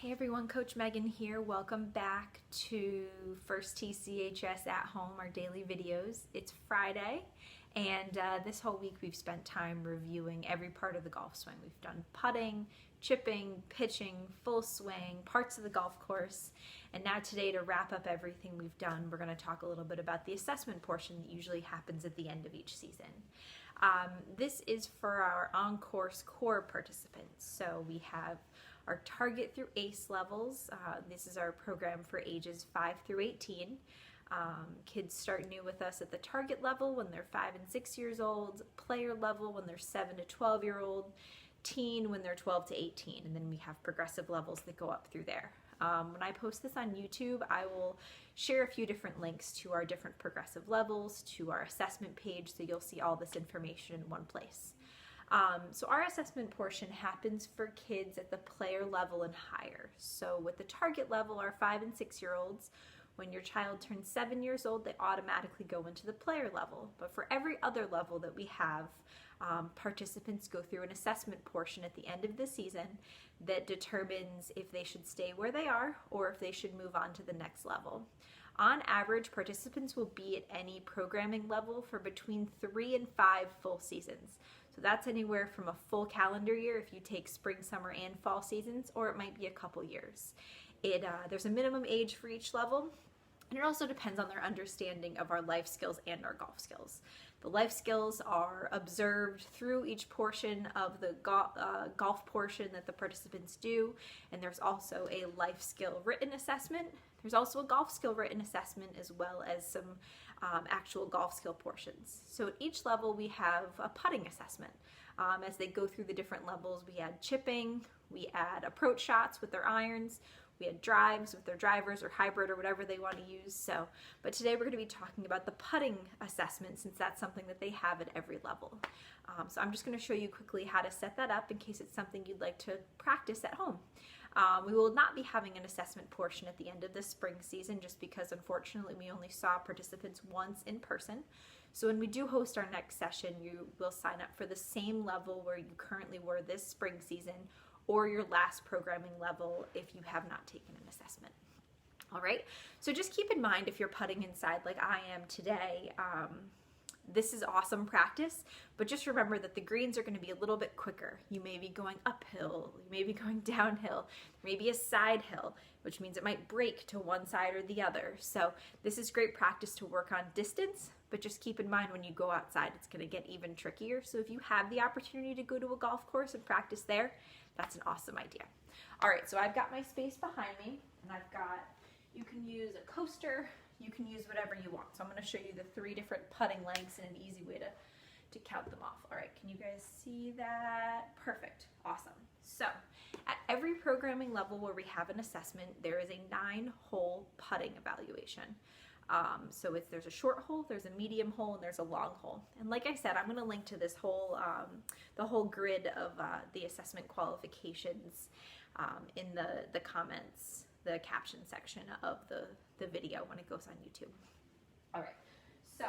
Hey everyone, Coach Megan here. Welcome back to First TCHS at Home, our daily videos. It's Friday, and this whole week we've spent time reviewing every part of the golf swing. We've done putting, chipping, pitching, full swing, parts of the golf course, and now today, to wrap up everything we've done, we're going to talk a little bit about the assessment portion that usually happens at the end of each season. This is for our on-course core participants. So we have our target through ACE levels. This is our program for ages 5 through 18. Kids start new with us at the target level when they're 5 and 6 years old, player level when they're 7 to 12 year old, teen when they're 12 to 18, and then we have progressive levels that go up through there. When I post this on YouTube, I will share a few different links to our different progressive levels, to our assessment page, so you'll see all this information in one place. So our assessment portion happens for kids at the player level and higher. So with the target level, our 5 and 6 year olds, when your child turns 7 years old, they automatically go into the player level. But for every other level that we have, participants go through an assessment portion at the end of the season that determines if they should stay where they are or if they should move on to the next level. On average, participants will be at any programming level for between 3 and 5 full seasons. So that's anywhere from a full calendar year if you take spring, summer, and fall seasons, or it might be a couple years. There's a minimum age for each level, and it also depends on their understanding of our life skills and our golf skills. The life skills are observed through each portion of the golf portion that the participants do, and there's also a life skill written assessment. There's also a golf skill written assessment as well as some actual golf skill portions. So at each level we have a putting assessment. As they go through the different levels, we add chipping, we add approach shots with their irons, we had drives with their drivers or hybrid or whatever they want to use. But today we're going to be talking about the putting assessment, since that's something that they have at every level. So I'm just going to show you quickly how to set that up in case it's something you'd like to practice at home. We will not be having an assessment portion at the end of the spring season, just because unfortunately we only saw participants once in person. So when we do host our next session, you will sign up for the same level where you currently were this spring season, or your last programming level if you have not taken an assessment. All right, so just keep in mind, if you're putting inside like I am today, this is awesome practice, but just remember that the greens are going to be a little bit quicker. You may be going uphill, you may be going downhill, maybe a side hill, which means it might break to one side or the other. So this is great practice to work on distance, but just keep in mind when you go outside, it's going to get even trickier. So if you have the opportunity to go to a golf course and practice there, that's an awesome idea. All right, so I've got my space behind me, and you can use a coaster, you can use whatever you want. So I'm going to show you the 3 different putting lengths and an easy way to count them off. All right, can you guys see that? Perfect, awesome. So at every programming level where we have an assessment, there is a 9-hole putting evaluation. So there's a short hole, there's a medium hole, and there's a long hole. And like I said, I'm going to link to this whole, the whole grid of the assessment qualifications in the comments, the caption section of the video when it goes on YouTube. All right, so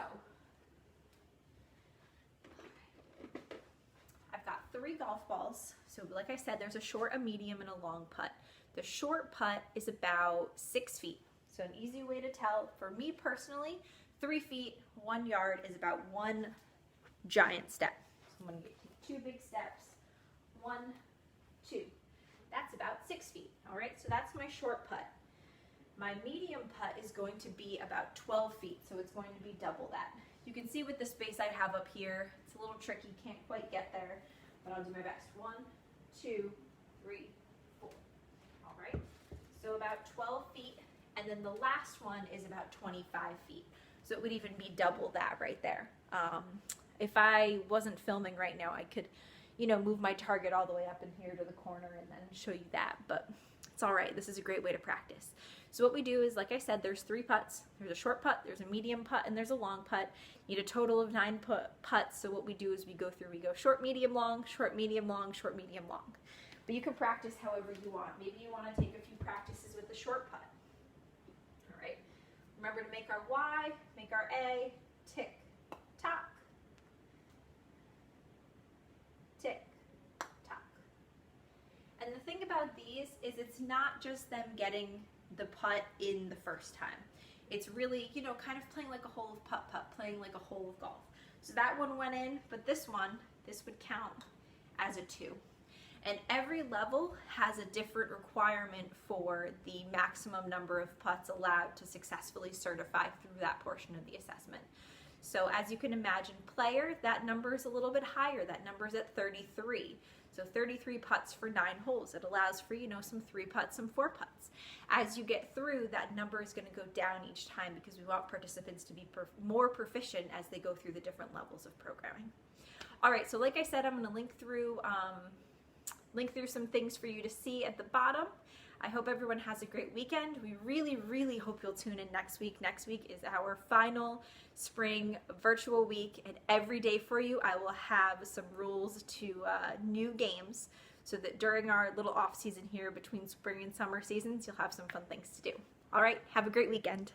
I've got 3 golf balls. So like I said, there's a short, a medium, and a long putt. The short putt is about 6 feet. So an easy way to tell, for me personally, 3 feet, 1 yard is about 1 giant step. So I'm going to take 2 big steps, 1, 2. That's about 6 feet, all right? So that's my short putt. My medium putt is going to be about 12 feet, so it's going to be double that. You can see with the space I have up here, it's a little tricky, can't quite get there, but I'll do my best. 1, 2, 3, 4, all right? So about 12 feet. And then the last one is about 25 feet. So it would even be double that right there. If I wasn't filming right now, I could, move my target all the way up in here to the corner and then show you that. But it's all right. This is a great way to practice. So what we do is, like I said, there's 3 putts. There's a short putt, there's a medium putt, and there's a long putt. You need a total of 9 putts. So what we do is we go short, medium, long, short, medium, long, short, medium, long. But you can practice however you want. Maybe you want to take a few practices with the short putt. Remember to make our Y, make our A, tick, tock, tick, tock. And And the thing about these is it's not just them getting the putt in the first time. It's really, you know, kind of playing like a hole of putt-putt, playing like a hole of golf. So that one went in, but this would count as a 2. And every level has a different requirement for the maximum number of putts allowed to successfully certify through that portion of the assessment. So as you can imagine, player, that number is a little bit higher. That number is at 33. So 33 putts for 9 holes. It allows for, you know, some 3 putts, some 4 putts. As you get through, that number is going to go down each time because we want participants to be more proficient as they go through the different levels of programming. All right, so like I said, I'm going to link through some things for you to see at the bottom. I hope everyone has a great weekend. We really, really hope you'll tune in next week. Next week is our final spring virtual week, and every day for you I will have some rules to new games so that during our little off season here between spring and summer seasons, you'll have some fun things to do. All right, have a great weekend.